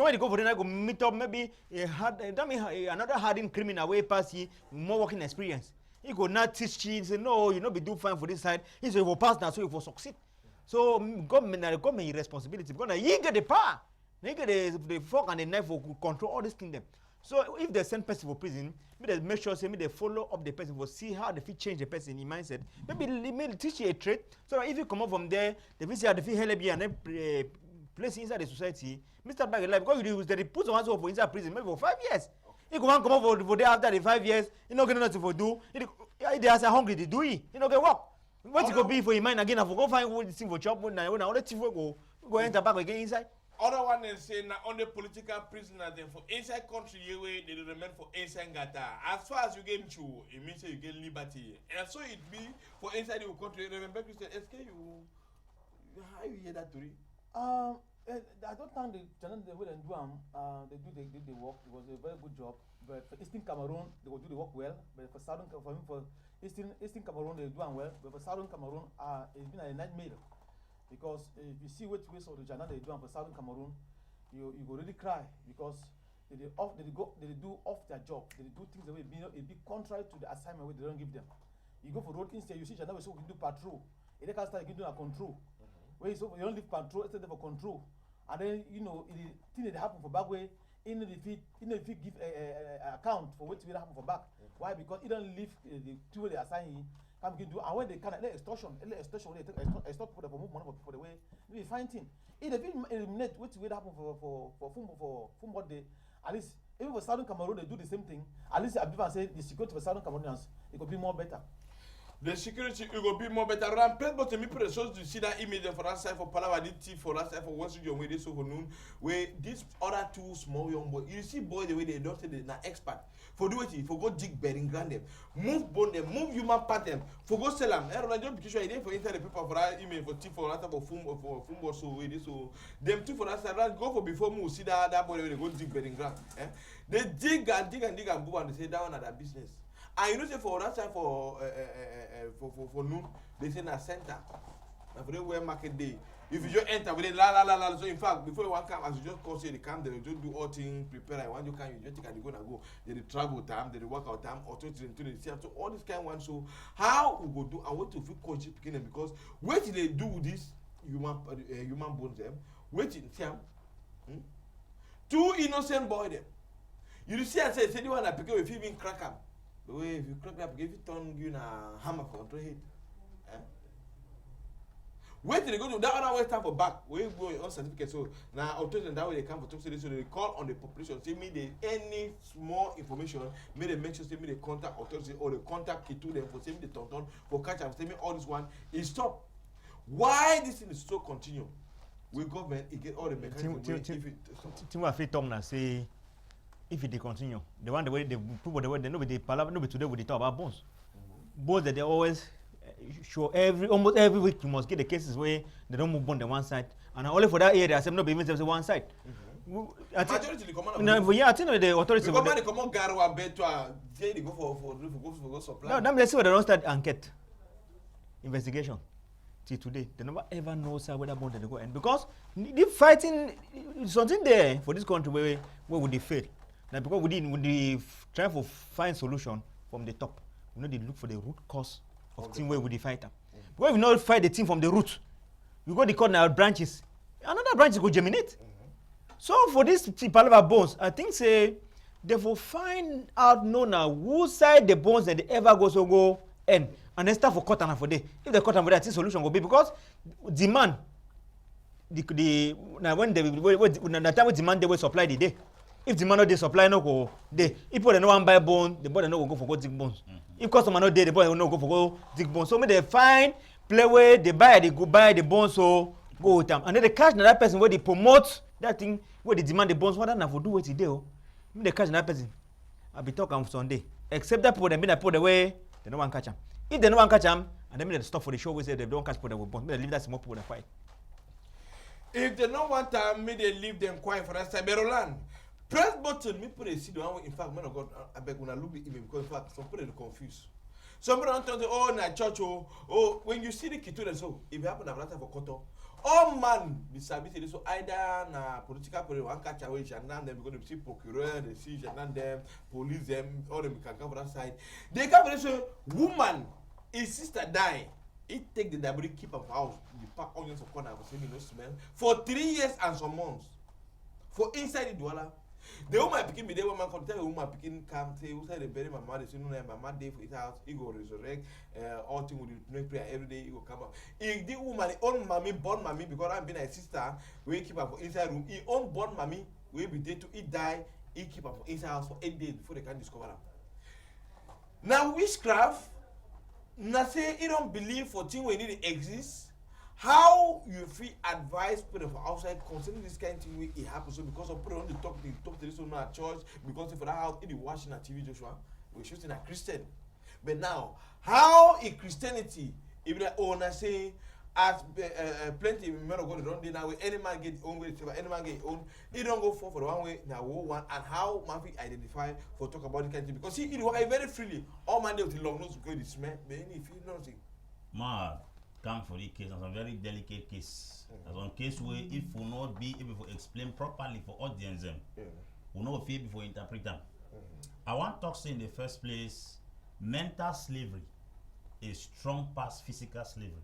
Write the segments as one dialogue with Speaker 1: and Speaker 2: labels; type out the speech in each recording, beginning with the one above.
Speaker 1: Because when you go for the go meet up, maybe another hardened criminal way pass here, more working experience. He go not teach you, say no, you not be do fine for this side. He say you will pass now, so you will succeed. So government responsibility because you get the power, you get the fork and the knife for control all this kingdom. So if they send person for prison, maybe they make sure say maybe they follow up the person for see how they fit change the person in mindset. Maybe teach you a trait so that if you come up from there, they will see how they feel help you and then place inside the society. Mr. Back life because you they put someone for inside prison maybe for 5 years. He go come up for there after the 5 years, he not get nothing for do. They are hungry, they do it. He not get work. What you go be for your mind again? I for go find what thing for chop when all the thief go enter back again inside.
Speaker 2: Other one is saying now on the political prisoner then for inside country they remain for inside Gata. As far as you get to, it means you get liberty. And so it be for inside your country. Remember Christian SK how you hear that story?
Speaker 3: I don't think the way they do the work. It was a very good job. But for Eastern Cameroon, they will do the work well. But for Eastern Cameroon, they do well. But for Southern Cameroon, it's been a nightmare. Because if you see what ways of the Jana they do for Southern Cameroon, you go really cry because they do off their job. They do things that will be contrary to the assignment which they don't give them. You go for road instead, you see Jana so we can do patrol. It can start you do a control. Where you don't leave patrol instead for control. And then it thing that happen for back way, if you give a account for what will happen for back. Why? Because it don't leave the two they assign you. And when they can extortion, they extort people for move money for the way we find thing. If they eliminate what will happen for football day, at least even for Southern Cameroon they do the same thing. At least I say the security for Southern Cameroonians it could be more better.
Speaker 2: The security it will be more better. Around play but me precious to see that image for that side for Palavaditi for that side for West Region where they so for noon where these other two small young boys you see boy the way they don't say they're not expert. For do it, for go dig bearing grand them, move bone them, move human part them, for go sell them. I don't because I didn't for inside the paper for that email for tea for that type of football so way so them two for that side go for before move see that boy they go dig bearing ground. They dig and move and they say that one at that business. And you know say for that side for noon they say na center. And for the way market day. If you just enter with it, la. So in fact, before you want come, as you just call say the camp, they will just do all things, prepare. When you come, you just take and you gonna go. They travel time, they work out time, or to the so all this kind of one. So how we go do and what to feel coach beginning because what they do with this human bones them, waiting them, two innocent boy them. You see, I say you want to pick up if you been crack up. The way if you crack up, if you turn you na hammer for control head. Wait till they go to that other way time for back. We go on certificate. So now authorities that way they come for talk so they call on the population. Say me they any small information, may they make sure say me they contact authorities or they contact key to them for say me the tonton for catch and say me all this one is stop. Why this thing is so continue? We government it get all the mechanisms.
Speaker 1: Tim Afi Tom na say if it continue, the one the way they people the way they know the palaver no be today with the talk about bones. Bones that they always show almost every week you must get the cases where they don't move on the one side and only for that area some not be even say one side. I think the authorities
Speaker 2: come on Garwa better they go for supply.
Speaker 1: No, that means why they don't start enquete investigation till today. They never ever know whether bond they go end because the fighting something there for this country where would they fail. Now because we didn't try to find solution from the top. We know they look for the root cause of team where we the fight them. Because if we not fight the team from the root, you go the corner branches, another branch go germinate. So for this Palava bones, I think say they will find out now who side the bones that they ever go end and then start for cut and for day. If they cut and for that, solution will be because demand the now when the time we demand they will supply the day. If demand not they supply no go day. If people they no want buy bone, the boy they no go for go dig bones. If customer not there, the boy will not go for go dig bones. So when they find play where they buy the bones so go with them. And then they catch that person where they promote that thing where they demand the bones. What that for do what he do? When they catch that person, I'll be talking on Sunday. Except that people they been put away, they don't want catch them. If they don't want catch them, and then they stop for the show we say they don't catch people with bones. They leave that small people to fight.
Speaker 2: If they don't want time, may they leave them quiet for that time. Beroland. Press button, me put a see the one. In fact, man of God, I beg when I look at him because in fact, some people are confused. Some people don't tell you, oh, na church, oh, when you see the kid to them, so if you happen to have a for koto, all man be submitted. So either na political period one catch away Janan them because they see procureur, they see Janan them, police them, all them can come from that side. They come for say woman, his sister die. He take the debris, keep up house, the pack onions of corner for saying no smell for 3 years and some months. For inside the dweller. The woman picking me, the woman come tell the woman picking come say, who said they bury my mother, say no, my mother day for his house, he go resurrect, all thing will make prayer every day, he go come out. If the woman, own mommy, born mommy, because I'm being a sister, we keep her for inside room, he own born mommy, we be there to he die, he keep her for inside house for 8 days before they can discover her. Now witchcraft, na say he don't believe for thing we need to exist. How you feel advised people from outside concerning this kind of thing where it happens? So because of people on the talk to this woman at church, because for that house, it is watching at TV Joshua, we're shooting at Christian. But now, how in Christianity, if the owner say, as plenty of men of God don't do now, any man get his own way, any man get his own, he don't go for the one way, now one, and how man be identify for talk about the kind of thing. Because see, it work very freely. All man they long nose because it's man, but any feel nothing.
Speaker 4: Ma. Come for the case, it's a very delicate case. As one case where if we not be able to explain properly for audience them, we not be able to interpret them. I want to say in the first place, mental slavery is strong past physical slavery.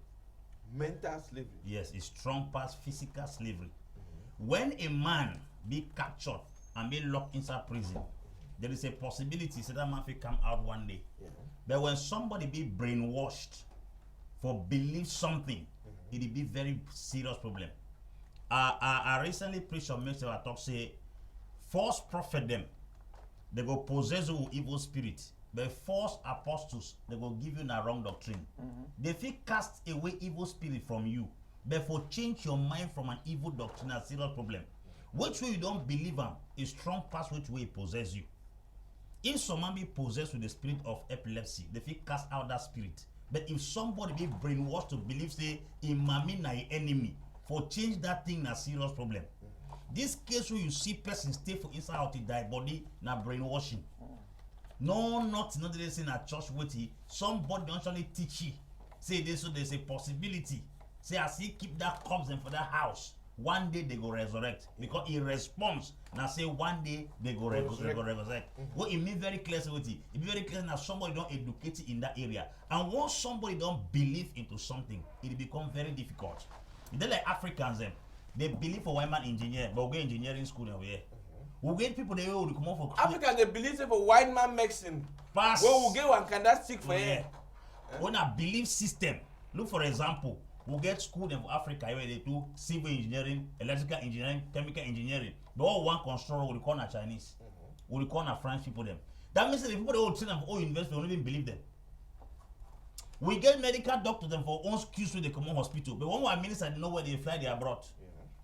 Speaker 2: Mental slavery?
Speaker 4: Yes, it's strong past physical slavery. When a man be captured and be locked inside prison, there is a possibility that man will come out one day. But when somebody be brainwashed for believe something, it will be very serious problem. I recently preached on message I talk say false prophet them, they go possess you with evil spirit. But false apostles, they go give you the wrong doctrine. They feel cast away evil spirit from you. But for change your mind from an evil doctrine, a serious problem. Which way you don't believe them is strong past which way it possess you. If someone be possessed with the spirit of epilepsy, they feel cast out that spirit. But if somebody be brainwashed to believe say imami na enemy, for change that thing na serious problem. This case where you see person stay for inside out the die body na brainwashing. No, not they say na church waiting. Somebody actually teach you. Say this, so there's a possibility. Say as he keep that corpse for that house, one day they go resurrect because he responds. Now say one day they go resurrect. What it mean very clear with it. It be very clear that somebody don't educate in that area. And once somebody don't believe into something, it become very difficult. They like Africans them. They believe for white man engineer, but we go engineering school over here. We get people they will come out for
Speaker 2: Africans they believe for white man medicine.
Speaker 4: pass.
Speaker 2: Well, we get one can that stick for
Speaker 4: Yeah.
Speaker 2: here.
Speaker 4: When a belief system, look for example, we get school in Africa where they do civil engineering, electrical engineering, chemical engineering. But all one construction we call a Chinese, we call a French people them. That means that the people that will train them for all university, we don't even believe them. We get medical doctors them for own skills with the common hospital, but when our minister know where they fly, they abroad.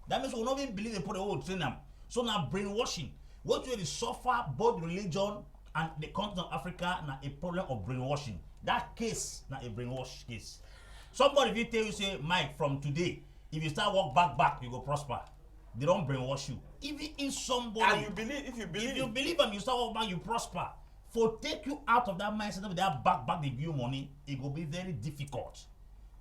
Speaker 4: That means we don't even believe they put the whole train them. So now brainwashing, what you suffer both religion and the continent of Africa now a problem of brainwashing. That case now a brainwash case. Somebody if you tell you say Mike from today, if you start walk back, you go prosper. They don't brainwash you. Even if somebody
Speaker 2: And you believe, if you
Speaker 4: believe them, you start walk back, you prosper. For take you out of that mindset of that back they give you money, it will be very difficult.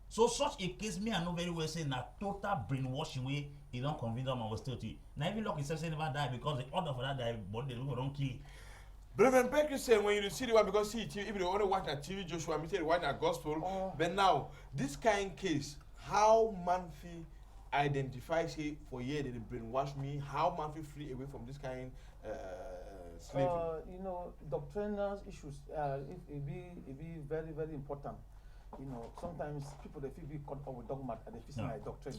Speaker 4: So such a case, me I know very well saying that total brainwashing way, you don't convince them I was still to you. Now even luck himself say never die because the order for that die, but they don't kill it.
Speaker 2: Reverend Becky said when you see the one because see TV, if they only watch that TV Joshua, me say they watch that gospel. But now this kind of case, how man feel identify say for year they brainwash me, how man feel free away from this kind slavery.
Speaker 3: You know, doctrinal issues, it be very, very important. You know, sometimes people they feel be caught up with dogma and they feel like doctrine.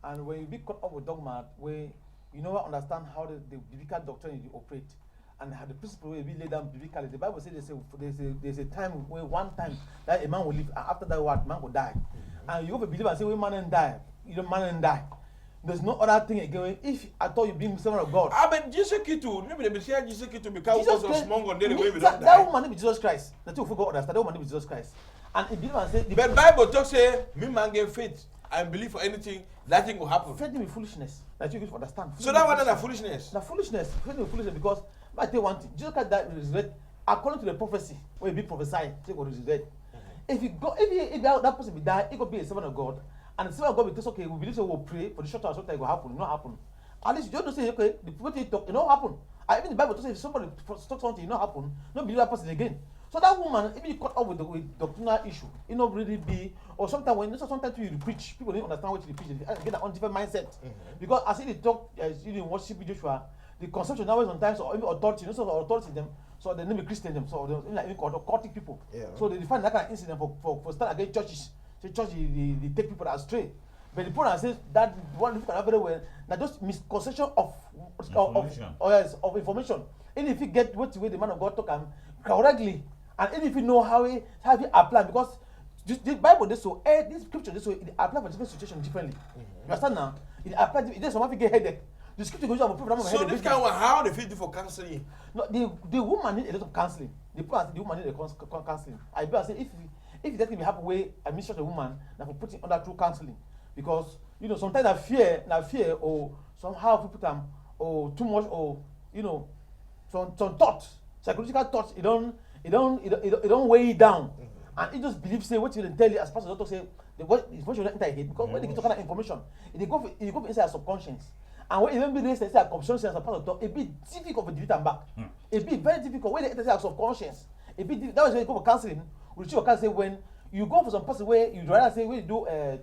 Speaker 3: And when you be caught up with dogma, where you never understand how the biblical doctrine is operate and how the principle will be laid down biblically. The Bible says there's a time where one time that a man will live, and after that what man will die. And you have a believer and say, "We man and die, you don't man and die." There's no other thing again. If I thought you being son of God.
Speaker 2: But Jesus Kitu, maybe they say Jesus Kitu because
Speaker 3: Jesus
Speaker 2: was small on the way we don't
Speaker 3: that
Speaker 2: die.
Speaker 3: woman name is Jesus Christ. The two forgot understand. That woman name is Jesus Christ. And if believer say,
Speaker 2: But Bible talks say, me man get faith and believe for anything, that thing will happen.
Speaker 3: faith with foolishness. That you can understand.
Speaker 2: So that one is a foolishness.
Speaker 3: Now foolishness, faith with foolishness because I tell you one thing, Jesus Christ died resurrected according to the prophecy where he be prophesied, he will resurrect. If you go, if that person be die, he could be a servant of God, And the Son of God will tell us, okay, we believe so we'll pray for the short term, something it will happen, it will not happen. At least you don't say, okay, the people they talk, it not happen. And even the Bible tells if somebody talk something, it not happen, don't believe that person again. So that woman, if you caught up with doctrinal issue, it not really be, or sometimes when sometimes you preach, people don't understand what you preach, they get an different mindset. Because as they talk, you know, worship Joshua, the conception nowadays sometimes or even authority, you know, so authority them, so they name Christian them, so they like occultic people.
Speaker 2: Yeah.
Speaker 3: So they define that kind of incident for start against churches. So church they take people astray. But the point says that one look at very well, that just misconception of information. And if you get what the way the man of God talk correctly, and if you know how he apply, because the Bible this so this scripture this way it apply for different situations differently. You understand now? It apply it there's some get headache. The scripture goes on people
Speaker 2: so this kind of how they fit do for counseling.
Speaker 3: No, the woman need a lot of counseling. The woman need a counseling. I better say if that can be happen way I misjudge a woman that for putting under true counseling. Because you know sometimes I fear or somehow people put or too much or you know some thoughts, psychological thoughts, it don't weigh it down. And it just believes say what you tell you as pastor doctor say what information don't enter your head because when they get to kind of information it go for inside your subconscious. And when even be raised inside your conscious as a pastor doctor, it be difficult to delete them back. It be very difficult when they enter your subconscious. It be that was when you go for counseling. We should say when you go for some person where you rather say when you do a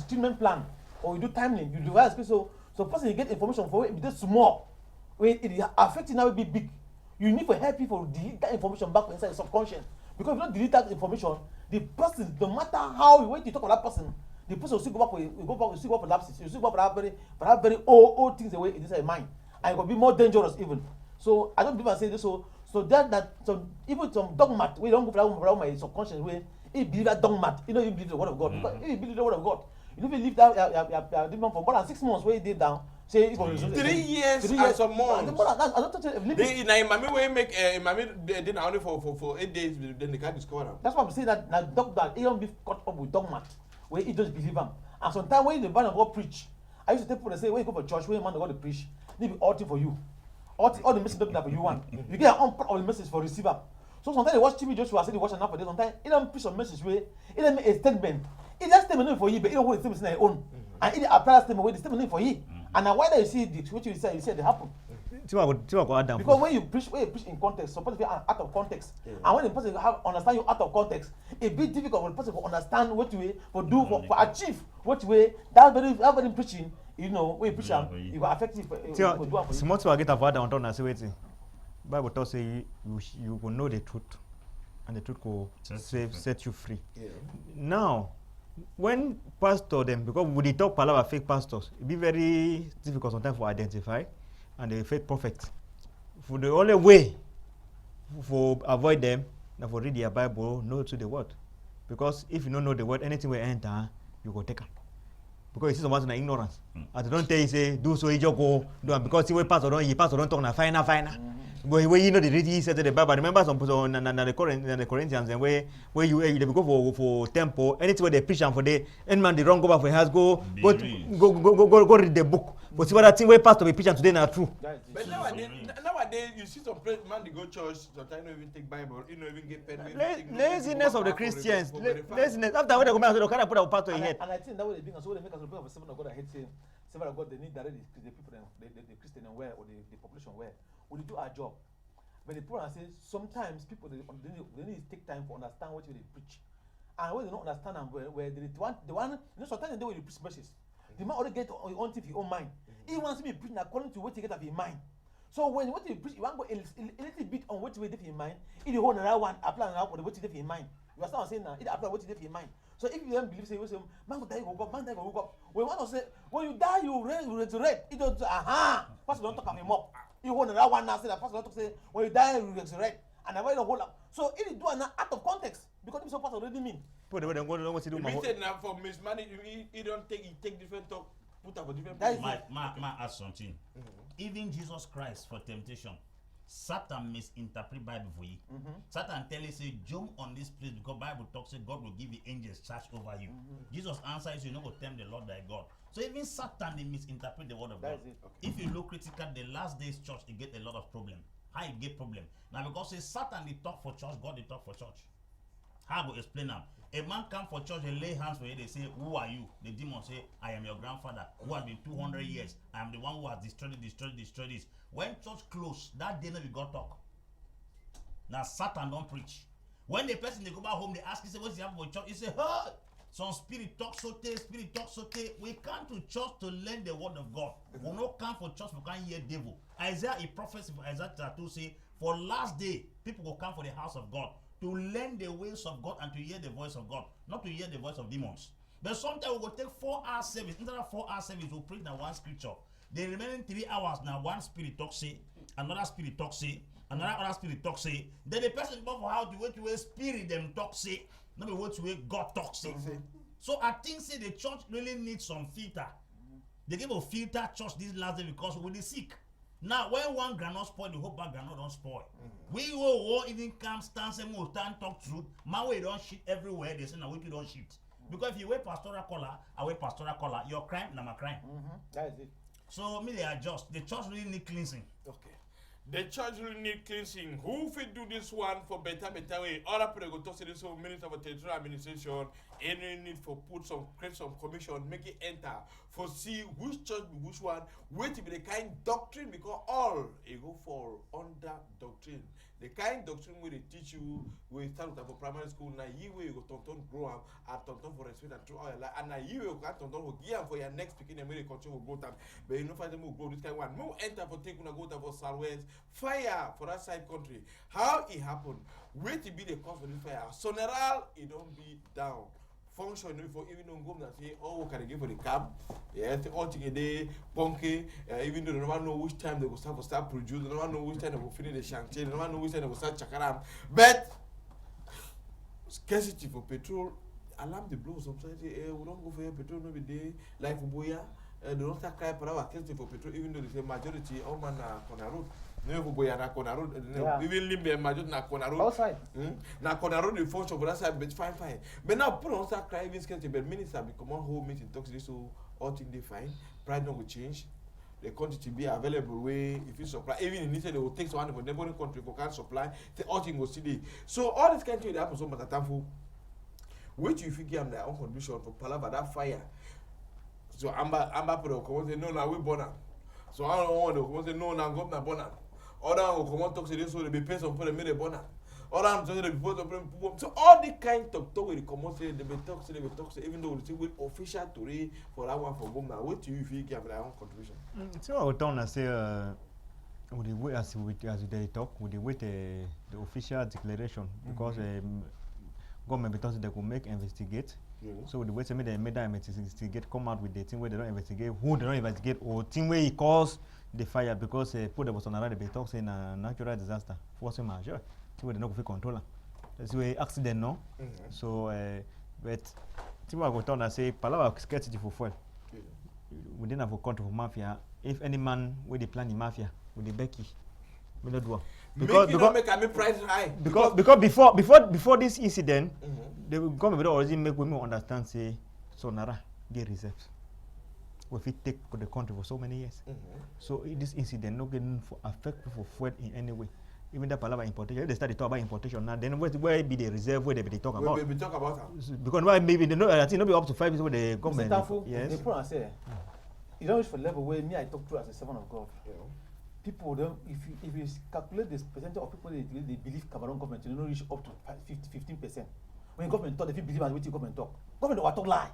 Speaker 3: treatment plan or you do timing, you devise so person you get information for it be small. When it affecting now it be big. You need to help people delete that information back inside the subconscious. Because if you don't delete that information, the person, no matter how you wait to talk about that person, the person will still go back for lapses, you still go back for that very old things away inside your mind. And it will be more dangerous even. So I don't believe I say this so that some even some dogmat, we don't go for my subconscious way. If you believe that dogmat, you know you believe the word of God. Because if you believe the word of God, you don't believe that you for more than 6 months where you did down. Say it was
Speaker 2: 3 years and some months.
Speaker 3: I don't touch it.
Speaker 2: They na imami wey make imami dey na only for 8 days then they can't discover them.
Speaker 3: That's why I'm saying that now dogma, he don't be caught up with dogmat where he just believe them. And sometimes when the man of God preach, I used to tell people they say when you go for church, when the man of God to preach, they be all thing for you. All the message don't be that for you one. You get your own part of the message for receiver. So sometimes they watch TV Joshua say they watch enough for this. Sometimes he don't preach some message where he don't make a statement. He just statement not for you, but he don't hold the statement in his own. And he apply statement where the statement not for you. And now why do you see the what you say they happen? Because when you preach in context, supposed to be out of context. And when the person understand you out of context, it be difficult for the person to understand what you for do for achieve what you that very preaching, you know, when you preach it will affect you.
Speaker 1: Small to get about on turn and say waiting. Bible tells say you will know the truth, and the truth will set you free.
Speaker 2: Yeah.
Speaker 1: Now, when pastor them, because we talk about fake pastors, it be very difficult sometimes to identify, and the fake prophets. For the only way for avoid them, now for read their Bible, know to the word, because if you don't know the word, anything will enter, you go take them. Because you see someone in ignorance. As they don't tell you say do so you just go do it because see where pastor don't talk na final. But where you know the read he said to the Bible. Remember some the Corinthians and where you they go for temple, anything where they preach and for the any man they wrong go back for house go read the book. But see what that thing where pastor be preaching today na true.
Speaker 2: But nowadays you see some man they go church, sometimes don't even take Bible, you know even get pen.
Speaker 1: Laziness of the Christians. Laziness. After when they come out, they can't put a pastor in head.
Speaker 3: And I think that way they bring us so they make us a of seven of God. I hate saying seven of God. They need directly the people the Christian and where or the population where we do our job. But the problem I say sometimes people they need to take time to understand what they preach, and when they don't understand them where the one you know sometimes they will preach messages. The man already get on your own mind. He wants to be preaching according to what he get of his mind. So when what you preach, you want to go a little bit on what you have in mind. If you hold another one, apply another one what you have in mind. You understand what I'm saying now? It apply what you have in mind. So if you don't believe, say, man will die, you go up, man die, you go up. When one say, when you die, you resurrect. It don't pastor don't talk about him up. You hold another one now, say that pastor don't talk say, when you die, you resurrect. And I want to hold up. So if you do an out of context, because this pastor already mean.
Speaker 1: Put the way they go what you do.
Speaker 2: You said now for mismanage, he take different talk. Put up a different
Speaker 4: Ma ask something. Even Jesus Christ for temptation, Satan misinterpret Bible for you. Satan tell you say jump on this place because Bible talks say God will give you angels charge over you. Jesus answers you not go tempt the Lord thy God. So even Satan they misinterpret the word of God. If you look critical, the last days church it get a lot of problem. How it get problem? Now because say Satan they talk for church, God they talk for church. How I go explain them? A man come for church and lay hands for you. They say, "Who are you?" The demon say, "I am your grandfather who has been 200 years. I am the one who has destroyed this." When church close, that day we got talk. Now Satan don't preach. When the person they go back home, they ask, he say, "What's happening for church?" He say, "Hey, some spirit talk sote. We come to church to learn the word of God. We not come for church, we can't hear devil." Isaiah, a prophecy for Isaiah chapter 2 say, "For last day, people will come for the house of God to learn the ways of God and to hear the voice of God, not to hear the voice of demons." But sometimes we will take 4-hour service. Instead of 4-hour service, we'll preach now one scripture. The remaining 3 hours now one spirit talk say, another spirit talk say, another spirit talk say. Then the person go for how to wait to spirit them talk say, not be wait to God talk say. So I think say the church really needs some filter. They give a filter church this last day because we the sick. Now when one granite spoil, the whole bag granite don't spoil. We will even come stand say more stand talk truth. Man we don't shit everywhere. They say now we don't shit. Because if you wear pastoral collar, I wear pastoral collar, your crime, na my crime.
Speaker 3: That is it.
Speaker 4: So me they adjust. The church really need cleansing.
Speaker 2: Okay. The church will need cleansing. Who fit do this one for better way? Other people go talk to this whole Minister of Territorial Administration. Any need for create some commission, make it enter for see which church be which one. Wait to be the kind doctrine because all it go fall under doctrine. The kind doctrine where they teach you, we start with for primary school. Now you will go to grow up, and for respect and through all your life. And now you will go to give for your next speaking and make continue will grow time. But you know find them will grow this kind of one. No enter for taking a go to for Southwest fire for that side country. How it happened? Wait to be the cause for this fire. Soneral it don't be down. Function before even don't go and say, "Oh, what can I give for the cab?" Yeah, all thing a day, punky. Even though they never know which time they will start produce, they never know which time they will finish the chantier, they never know which time they will start chakaram. But scarcity for petrol, alarm the blow. Sometimes we don't go for petrol no be day like for Boya. They don't start crying for our scarcity for petrol, even though they say majority all man on the road. No for Boya na Kona road. Even Limbe majority na Kona road.
Speaker 3: Outside.
Speaker 2: Na Kona road the function for that side, but fine. But now people don't start crying even scarcity. But minister become one whole meeting talks this so all things they fine. Pride not will change. The quantity be available way if you supply. Even in Italy they will take one for neighboring country for can't supply. The all things will see there. So all this kind of thing that happens so much time wait till you figure them their own condition for Palava that fire. So Amber people come and say no now we born. So I don't want to come and say no now go na born. Other will come and talk to this so they be pay some for the made a born. Other I'm just the people so all the kind talk will come and say they be talk say even though we with official to read for that one for go now wait till you figure their own contribution.
Speaker 1: So I would turn and say with the way as they talk with the way the official declaration because government because they could make investigate. So with the way they made that investigate come out with the thing where they don't investigate who they don't investigate or thing where it caused the fire because put the was on around the talk saying a natural disaster force majeure. So they don't control. That's why accident no. So but see what I go down and say Palawa scarcity for fuel. We didn't have a control for mafia. If any man with the plan in mafia with the Becky, we not do. Because
Speaker 2: make price high.
Speaker 1: Because before this incident, the government already make women understand say so Nara get reserves. We fit take the country for so many years. So this incident not getting for affect for fuel in any way. Even the Palava importation, they start to talk about importation now. Then where be the reserve where they be talk about?
Speaker 2: We talk about
Speaker 1: because why maybe they know I think not be up to 5 years with the government.
Speaker 3: Yes. They put and say, you don't reach for level where me I talk to as a servant of God. Yeah. People don't if you calculate this percentage of people they believe Cameroon government, you don't reach up to 15%. When government talk, if you believe and wait government talk will talk lie.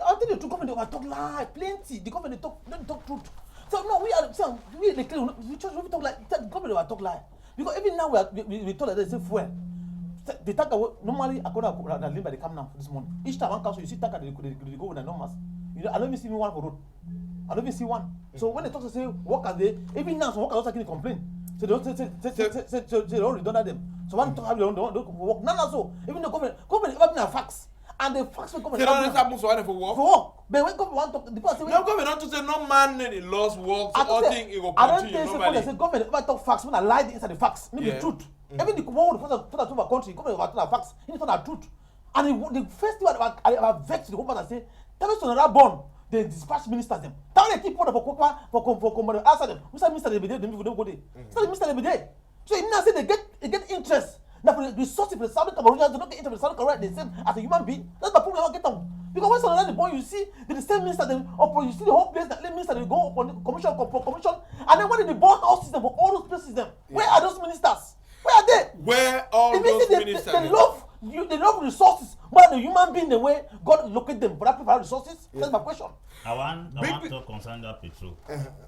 Speaker 3: I'll tell you the truth, government will talk lie, plenty. The government don't talk truth. So no, we the clear we just we talk like that government will talk lie. Because even now we talk like they say fuel. They talk normally according to the limit they come now this morning. Each time one council you see talk they go with the numbers. You know, I don't even see one for road. I don't even see one. So when they talk to say workers they even now some workers also can complain. So they don't say they don't redundant them. So one talk they don't work. No, so even the government even a fax. And the facts will come and
Speaker 2: happen for work.
Speaker 3: But when government want to talk, the person
Speaker 2: no government not to say no man in lost work. So all thing it will continue normally.
Speaker 3: I don't think government ever talk facts when I lie inside the facts. Maybe the truth. Even the world for the country, government will talk facts. He talk the truth. And the first thing I vexed the government and say, tell us to another born. They dispatch ministers them. Tell them keep order for answer them. Who said minister they be there? They go there. So the minister they be there. So if now say they get interest. Now for the resources for the Southern Cameroonians, they don't get into the Southern Cameroon the same as a human being. That's my problem. I get them. Because when someone the born, you see the same minister, you see the whole place that minister they go upon commission, and then when they born house system for all those places, where are those ministers? Where are they?
Speaker 2: Where all those ministers?
Speaker 3: They love resources more than the human being the way God locate them for that people have resources. That's my question.
Speaker 4: I want to concern that Petro.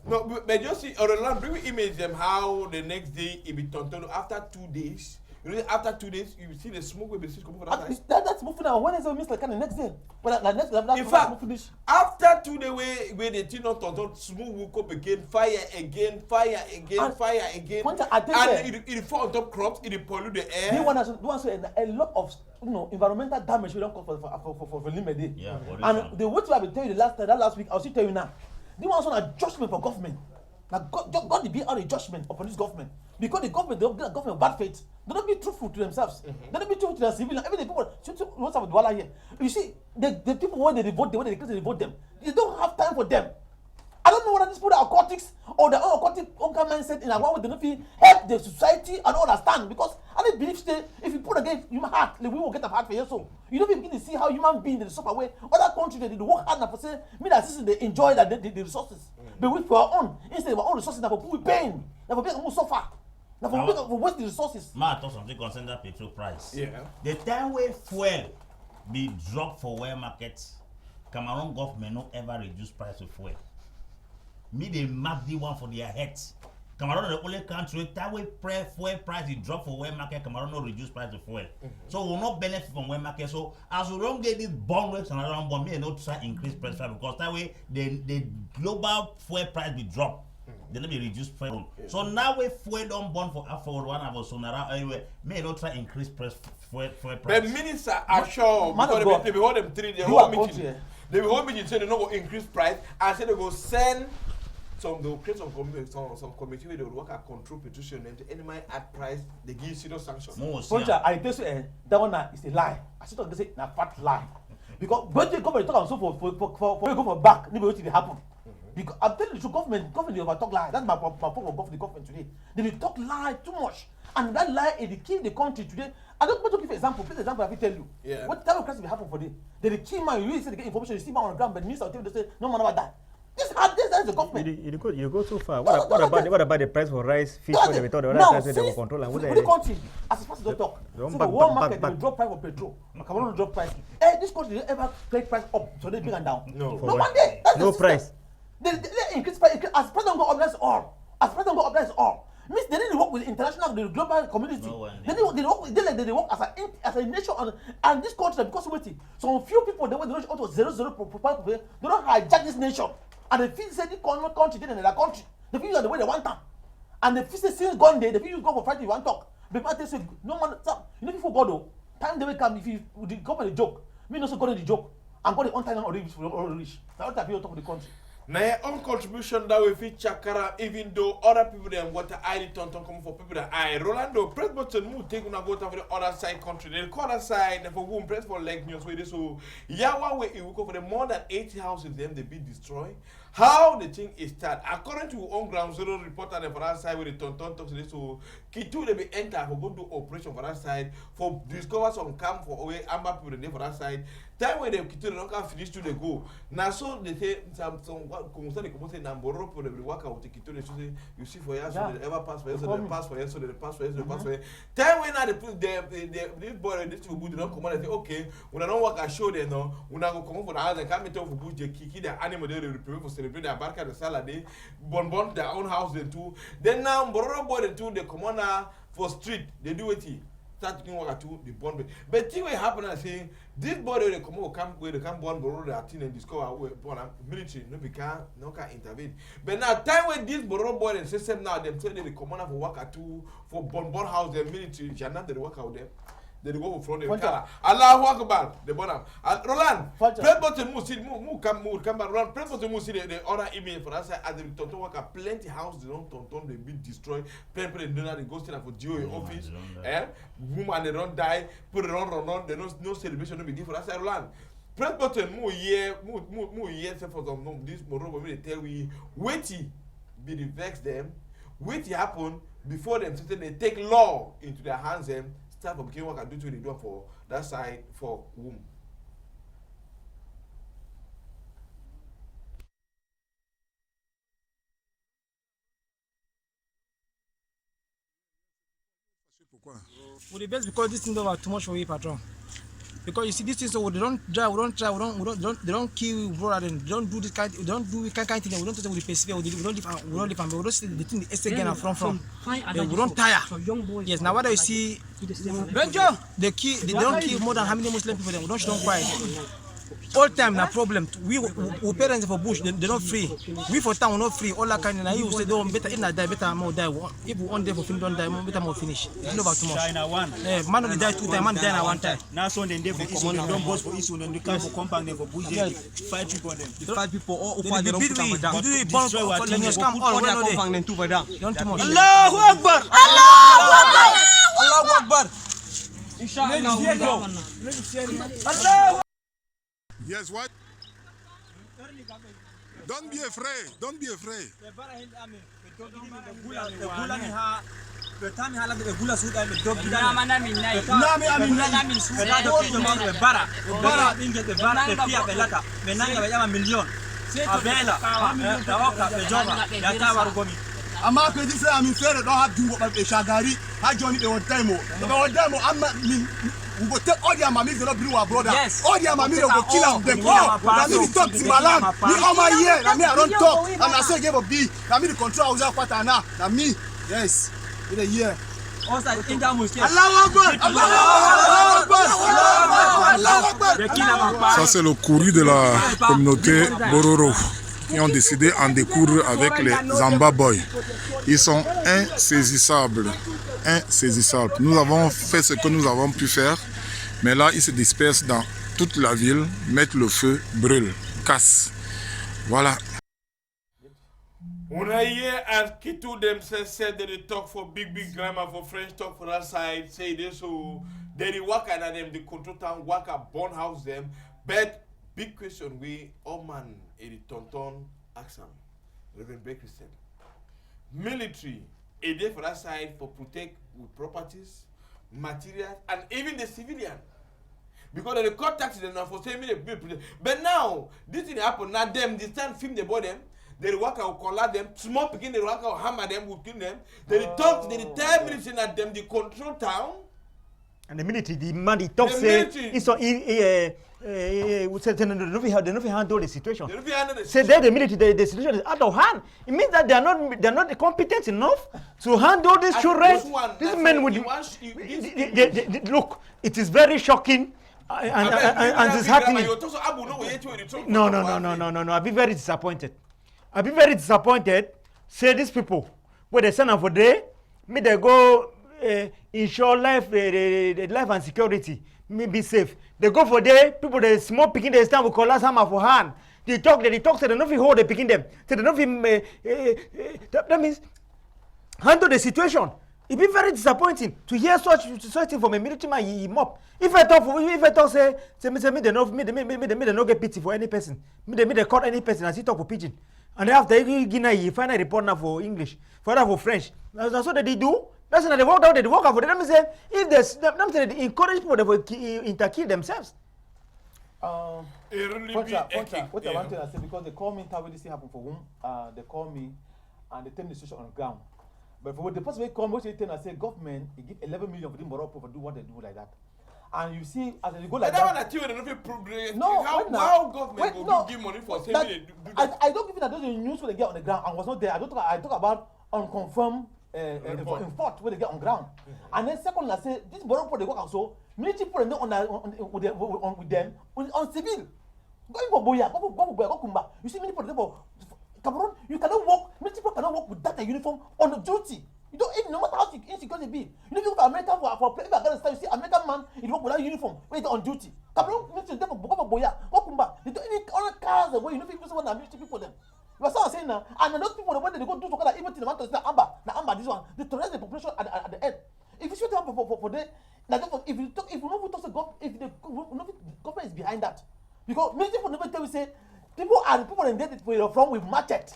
Speaker 2: No, but just see, Roland, bring me image them how the next day it be turned after 2 days. You know, after 2 days, you see the smoke will be coming from that side.
Speaker 3: That's moving now. When is it missed like the next day? But the next
Speaker 2: in fact, after 2 days, where the thing not turned, smoke will come again, fire again, and it fall on top crops, it pollute the air.
Speaker 3: They want to a lot of environmental damage we don't call for Limede.
Speaker 4: Yeah,
Speaker 3: and the way I will tell you last week, I'll still tell you now. They want an adjustment for government. Now God will be out a judgment upon this government. Because the government, the government bad faith. They don't be truthful to themselves. They don't be truthful to their civilians. Even the people, what's up with Douala here? You see, the people when they vote, when they vote them, they don't have time for them. I don't know whether these people are occultics or the occultic uncle mindset in a way they don't feel help the society and understand. Because I don't believe that if you put against human heart, we will get a heart for you. So you don't begin to see how human beings they suffer away. Other countries they work hard now for say me that system they enjoy that the resources. But we for our own instead of our own resources now for people with pain, now for people who suffer. Now for waste the resources.
Speaker 4: Ma talk something concern that petrol price.
Speaker 2: Yeah.
Speaker 4: The time where fuel be dropped for where markets, Cameroon government no ever reduce price of fuel. Me they mark the one for their heads. Cameroon the only country that way fuel price is drop for where market, Cameroon no reduce price of fuel. So we will not benefit from where market. So as we don't get this bond rates and another bond, me not try increase price because that way the global fuel price will drop. They let me reduce price. So now we fuel don't burn for one of us so now anyway may not try increase price fuel price.
Speaker 2: The minister are sure because they be hold them three they hold meeting. They will hold meeting say they not go increase price and say they go send they will create some committee where they will work at control petition and to any man at price they give serious sanction.
Speaker 3: I tell you that one is a lie. I still they say na fat lie. Because when the government talk so for go for back, never what will happen. Because I'm telling you, the government they over talk lie. That's my problem of the government today. They talk lie too much, and that lie is the kill the country today. I don't want to give an example. Please example I will tell you.
Speaker 2: Yeah.
Speaker 3: What type of crisis will happen for them? They kill man. You really say they get information. You see man on the ground, but news or TV they say no man about that. This is the government.
Speaker 1: You go too far. What about the price for rice, fish? What they thought the other price they will control and what
Speaker 3: the country as far as they talk. So the world market they will drop price for petrol. Cameroon will drop price. This country they ever take price up so they bring and down.
Speaker 2: No
Speaker 3: one day.
Speaker 1: No price.
Speaker 3: They increase price as president go up that's all. As president go up that's all. Means they didn't work with international, the global community.
Speaker 4: No
Speaker 3: they work as a nation and this country because waiting. Some few people they don't auto 0.0 they don't hijack this nation. And they feel say this country did another country. They feel the way they want them. And they feel say since gone there, they feel you go for fighting, you want talk. But they say no man you know before God though, time they will come if you the government joke. Me no so God the joke. And God the on time or rich. Now what have you talk of the country?
Speaker 2: Now your own contribution that we fit chakara even though other people them want to I turn come for people that I Rolando press button move take una go to the other side country. The other side for go press for leg news where so Yawa way it will go for the more than 80 houses them they be destroyed. How the thing is start according to on ground zero reporter for that side where the turn talk to this so Kitu they be enter for go do operation for that side for discover some camp for away amber people there for that side. Time when they Kitu they don't can finish to the go. Now so they say some como say Namboro for the work out Kitu they say you see for years so they ever pass for years so they pass for years so they pass for years so they pass for years. Time when now they put this boy this people they don't come and say okay when I don't work I show them no when I go come for the house and come meet up for bush they kiki their animal they prepare for celebrate their barka the salad bon their own house they too. Then now Bororo boy they too they come on for street they do it. Start doing work too the born but thing will happen and say this body they come over camp where they come born borrow their thing and discover born military no can intervene. But now time when this borrow boy and system now them say they come on for work too for born house their military jana they work out there. They go from the car. Allahu Akbar. The bonam. Roland. Press button move come Roland. Press button move see the other email for us as the tonton work plenty house they don't tonton they be destroyed. People they know they go still for GOA office. Woman they don't die. Put it on. There no celebration no be give for us Roland. Press button move here say for some this tomorrow we tell we wait be the vex them. Wait happen before them say they take law into their hands them. start for becoming work and do what they do for that side for womb.
Speaker 5: Well, the best because this thing over too much for we, patron. Because you see this thing, so they don't drive, we don't try, they don't kill brother, they don't do this kind, we don't do kind of thing. We don't tell them we persevere, we don't live, we don't see the thing the essay again from. We don't tire. Yes, now what do you see? They don't kill more than how many Muslim people? We don't cry. All time na problem. We parents for bush, they don't free. We for town not free. All that kind of you say don't better if not die, better more die. If we one day for film don't die, better more finish. You know about too much.
Speaker 1: China one.
Speaker 5: Man only die 2 times, man die na 1 time.
Speaker 1: Now so they for Isu, don't boss for Isu, then they come for compound them for bush. Fight people on them.
Speaker 6: The 5 people all
Speaker 5: They
Speaker 6: over
Speaker 5: do it bomb for the news come all when they. Don't too much.
Speaker 6: Allahu Akbar! Allahu Akbar! Allahu Akbar! Inshallah.
Speaker 7: Yes, what? Don't be afraid. Don't be afraid.
Speaker 8: I'm not going to say I'm in fair. Don't have to do what Shagari. I joined the one time. I'm not. We go take all their mammies, they not bring our brother. Yes. All their mammies, they go kill them. Oh, I mean, talk to my land. Me all my year. I mean, I don't talk. And I say, give a B. I mean, the control house of Patana. I me. Yes. In a year.
Speaker 6: Allah
Speaker 8: Akbar. Allah Akbar.
Speaker 7: Ça, c'est le courrier de la communauté Bororo qui ont décidé en découdre avec les Zamba Boys. Ils sont insaisissables. Insaisissables. Nous avons fait ce que nous avons pu faire, mais là, ils se dispersent dans toute la ville, mettent le feu, brûlent, cassent. Voilà.
Speaker 2: When I hear as Kitu themselves said that they talk for big grammar for French talk for that side, say this so they work at them, the control town work at born house them. But big question we all man in Tonton Axam, Reverend Bay Christian. Military a day for that side for protect with properties, materials, and even the civilian. Because they cut taxes enough for saying they protect. But now this thing happen, now them they stand film the body them. They work out, collect them. Small begin they work out, hammer them, will kill them. They talk, they tell military that them they control town.
Speaker 1: And the military, the man, he talks say it's on. They don't handle the situation. Say there the military, the situation is out of hand. It means that they are not competent enough to handle these children. These men with look. It is very shocking. And it's happening. No. I'll be very disappointed. Say these people, where they send them for day, me they go ensure life, life and security, me be safe. They go for day, people they small picking they stand with collapse hammer for hand. They talk, so they don't feel hold they picking them. So they don't feel that means handle the situation. It be very disappointing to hear such thing from a military man. He mop. If I talk, say me they no get pity for any person. Me they cut any person as he talk for pidgin. And after every Guinea, he find a report now for English, for French. That's what they do. That's why they walk out. They walk out for them. Say if there's them, they encourage people to interkill themselves.
Speaker 3: What I want to say because they call me when this thing happen for whom they call me and they tell me the situation on the ground. But for the person they call me, what they tell me, I say government, they give 11 million for them Morocco for do what they do like that. And you see, as they go like that.
Speaker 2: No, how government will give money for saying they do that?
Speaker 3: I don't give it that those news when they get on the ground. I was not there. I talk about unconfirmed report where they get on ground. And then second, I say this Morocco they work also. Military people on with them on civil. Go for Boya, go for Kumba. You see many people Cameroon, you cannot walk. Military people cannot walk with that uniform on the duty. You don't even no matter how insecure they be. You know, for American for if Afghanistan, you see American man, he walk without uniform when he's on duty. Cameroon military them for Boya, Kumba. They don't even all cards the way you know people say what military people them. You are saying now, and those people when they go do something even to the mountains, Amba, this one, they terrorize the population at the end. If you shoot them for them, if you know talk if the government is behind that, because military people never tell you say people in there where you're from with machete.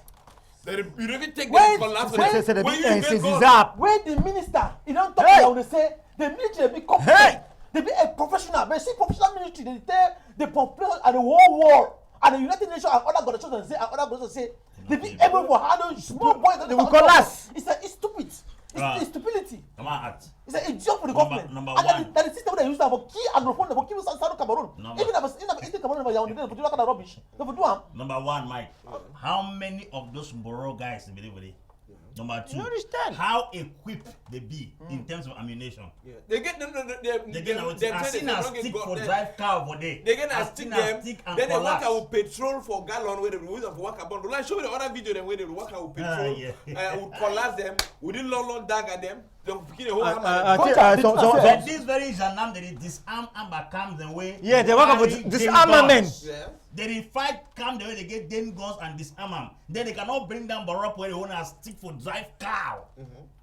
Speaker 2: You never take them collapse.
Speaker 3: When the minister, he don't talk about they say The military be competent.
Speaker 1: Hey!
Speaker 3: They be a professional. But see, professional military, they tell the population and the whole world and the United Nations and other organizations say, they be able to handle small boys.
Speaker 1: They will collapse.
Speaker 3: It's stupid. It's stupidity.
Speaker 4: Come on, act.
Speaker 3: It's a job for the government.
Speaker 4: Number
Speaker 3: and
Speaker 4: one.
Speaker 3: that the system they use now for key agrophone, for key Southern Cameroon. Even if it's Cameroon, they do that kind of rubbish. They do them.
Speaker 4: Number one, Mike. How many of those Boro guys they believe with it? Number two,
Speaker 1: You understand?
Speaker 4: how equipped they be in terms of ammunition.
Speaker 2: Yeah. They get
Speaker 4: They get as soon as stick for drive car over there.
Speaker 2: They get
Speaker 4: as
Speaker 2: a stick
Speaker 4: soon as
Speaker 2: them.
Speaker 4: stick and
Speaker 2: Then they work
Speaker 4: collapse.
Speaker 2: out with petrol for gallon where they use for work about. Like show me the other video them where they work out with petrol. Would collapse them. We didn't long dagger them. They will begin a whole hammer.
Speaker 4: But this very Janam, they disarm Amber comes the way.
Speaker 1: Yeah, they work
Speaker 4: carry
Speaker 1: with disarmament.
Speaker 2: Yeah.
Speaker 4: They fight come the way they get them guns and disarm them. Then they cannot bring down Barop where they want to stick for drive cow.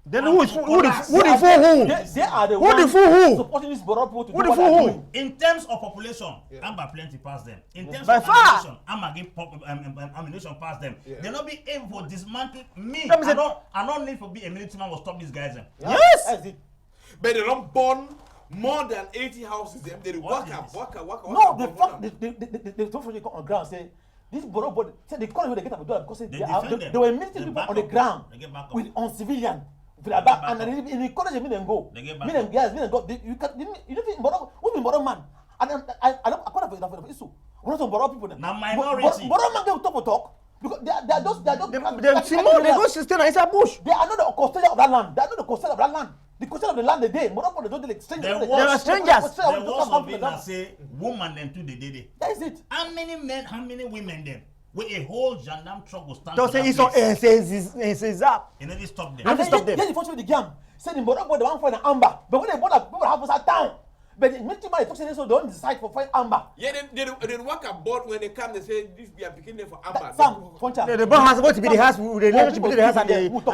Speaker 1: Then who the fool who?
Speaker 3: They are the
Speaker 1: Who
Speaker 3: ones
Speaker 1: the fool who?
Speaker 3: supporting this Boro people to
Speaker 1: Who
Speaker 3: do
Speaker 1: the
Speaker 3: what
Speaker 1: fool
Speaker 3: they're
Speaker 1: who?
Speaker 3: doing.
Speaker 4: In terms of population, Amber plenty past them. In terms
Speaker 1: By
Speaker 4: of
Speaker 1: far.
Speaker 4: ammunition, Amber give ammunition past them. They not be able to dismantle me.
Speaker 1: Let me say-
Speaker 4: I don't need to be a military man to stop these guys.
Speaker 1: Yes.
Speaker 3: That's it.
Speaker 2: But they don't burn more than 80 houses. Them they
Speaker 4: What
Speaker 2: work
Speaker 4: is
Speaker 2: up,
Speaker 4: this?
Speaker 2: work up.
Speaker 3: No, they told you on ground say this Boro body say they call it they get up to do it because
Speaker 4: They
Speaker 3: they
Speaker 4: defend them.
Speaker 3: they were military
Speaker 4: They
Speaker 3: people
Speaker 4: back
Speaker 3: on the
Speaker 4: up.
Speaker 3: ground
Speaker 4: They get back up.
Speaker 3: with on civilian. And
Speaker 4: back
Speaker 3: in the college, me them go.
Speaker 4: They get back
Speaker 3: Me them
Speaker 4: up.
Speaker 3: guys, me them go. You don't think Boro, who be Boro man? And I don't according to the issue. We're not some Boro people.
Speaker 4: Now minority.
Speaker 3: Boro man get talk because they are just
Speaker 1: Simon, they go stay inside bush.
Speaker 3: They are not the custodian of that land. They are not the custodian of that land. The custodian of the land they did. Boro people they don't like strangers.
Speaker 4: They
Speaker 1: are strangers.
Speaker 4: There was of it that say woman them too they did it.
Speaker 3: That is it.
Speaker 4: How many men, how many women them? With a whole gendarme truck will stand
Speaker 1: Don't
Speaker 4: for
Speaker 1: say
Speaker 4: that
Speaker 1: it's on
Speaker 4: place.
Speaker 1: says up.
Speaker 4: It never stop them.
Speaker 1: And then- stop them.
Speaker 3: Then the first with the gang. Say the Boro boy the one for the amber. But when they bought that people have us at town. But the military man talk say so they don't decide for fight amber.
Speaker 2: Yeah, they work aboard when they come. They say this we are picking them for amber.
Speaker 3: Sam, Foncha.
Speaker 1: The bomb has supposed to be the house, the relationship between the house and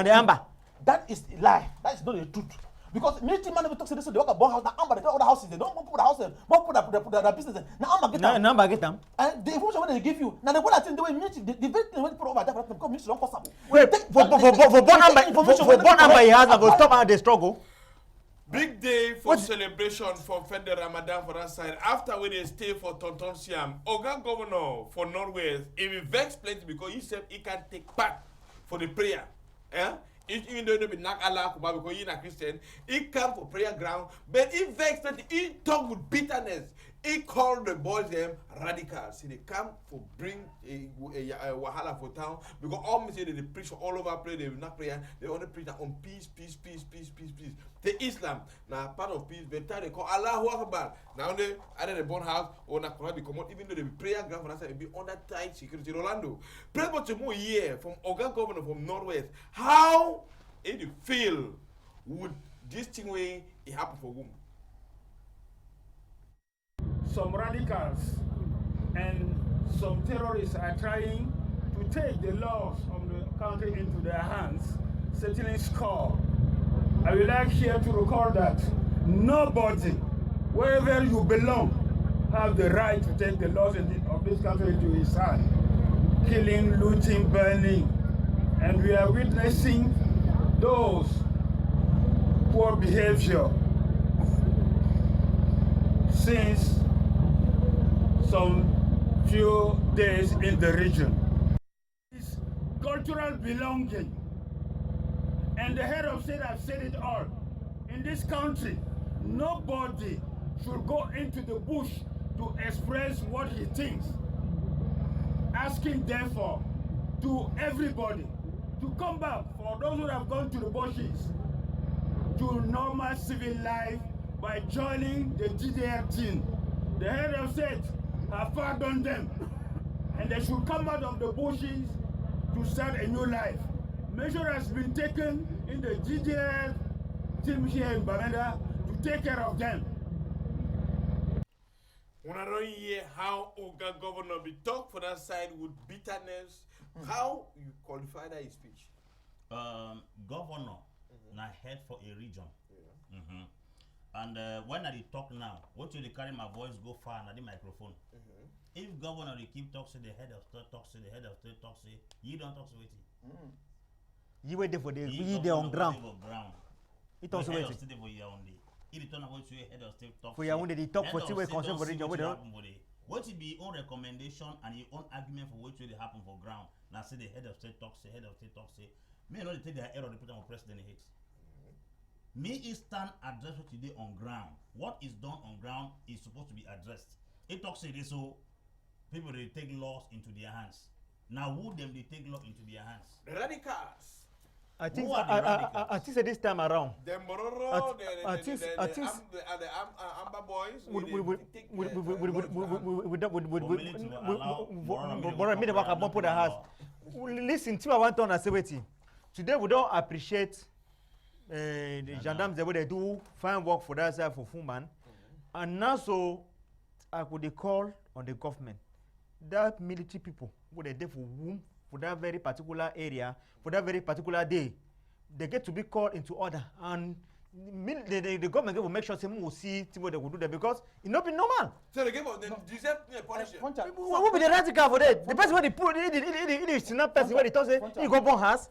Speaker 1: the amber.
Speaker 3: That is a lie. That is not the truth. Because military man never talk say this so they work about house. Now amber they tell other houses they don't put the house there. Don't put the business there. Now amber get them.
Speaker 1: Number get them.
Speaker 3: And the information when they give you. Now the one I think the way military the very thing when they put over there for them because military don't cost them.
Speaker 1: Wait, for born number he has, I go stop out the struggle.
Speaker 2: Big day for celebration for Fender Ramadan for that side. After when they stay for Tonton Siam, Oga Governor for Northwest, he will vex plenty because he said he can take part for the prayer. Even though he be knock Allah because he not Christian, he come for prayer ground, but he vex plenty. He talk with bitterness. He called the boys them radicals. See, they come for bring a wahala for town because all me say they preach all over place. They will not prayer. They only preach on peace. The Islam now part of peace. By the time they call Allahu Akbar, now they either the born house or na Quran be come out. Even though they be prayer ground for that side, be under tight security. Rolando, pray about tomorrow year from Oga Governor from Northwest. How it feel would this thing way it happen for women?
Speaker 9: Some radicals and some terrorists are trying to take the laws of the country into their hands, settling score. I would like here to record that nobody, wherever you belong, have the right to take the laws of this country into his hand. Killing, looting, burning. And we are witnessing those poor behavior since some few days in the region. It's cultural belonging. And the head of state has said it all. In this country, nobody should go into the bush to express what he thinks. Asking therefore to everybody to come back, for those who have gone to the bushes, to normal civil life by joining the GDR team. The head of state have pardoned them, and they should come out of the bushes to start a new life. Measure has been taken in the GDR team here in Bamenda to take care of them.
Speaker 2: When I don't hear how Oga Governor be talk for that side with bitterness, how you qualify that speech?
Speaker 4: Governor, na head for a region. And when I talk now, what you carry my voice go far na the microphone. If governor they keep talk, say the head of state talk, say the head of state talk, say you don't talk, say waiting.
Speaker 1: You wait there for the you there on ground.
Speaker 4: ground.
Speaker 1: It also
Speaker 4: head of
Speaker 1: waiting.
Speaker 4: state for you on the. If they turn away to a head of state talk.
Speaker 1: For Yaoundé, they talk
Speaker 4: head
Speaker 1: for
Speaker 4: of
Speaker 1: two way
Speaker 4: state
Speaker 1: concern
Speaker 4: don't
Speaker 1: for
Speaker 4: see
Speaker 1: region.
Speaker 4: wetin
Speaker 1: We
Speaker 4: dey
Speaker 1: don't.
Speaker 4: happen for there. What will be your own recommendation and your own argument for what will happen for ground? Now say the head of state talk say, head of state talk say. Me no dey take their error they put on president hate. Me Eastern address what today on ground. What is done on ground is supposed to be addressed. It talks say this so people they take laws into their hands. Now who them they take law into their hands?
Speaker 2: The radicals.
Speaker 1: I think
Speaker 4: Who are the radicals?
Speaker 1: I think this time around.
Speaker 2: The Mororo,
Speaker 1: I
Speaker 2: the
Speaker 1: think-
Speaker 2: Amber boys.
Speaker 1: We
Speaker 4: For
Speaker 1: listen to I want to say today we don't appreciate the gendarmes the way they do fine work for that side for Fuman, and now so I could call on the government that military people who they there for whom for that very particular area for that very particular day they get to be called into order, and the government will make sure someone will see what they will do there because it not be normal.
Speaker 2: So they give us the deserve punishment.
Speaker 1: Who will be the radical for that? The person where they put it is not person where they talk say he go born house.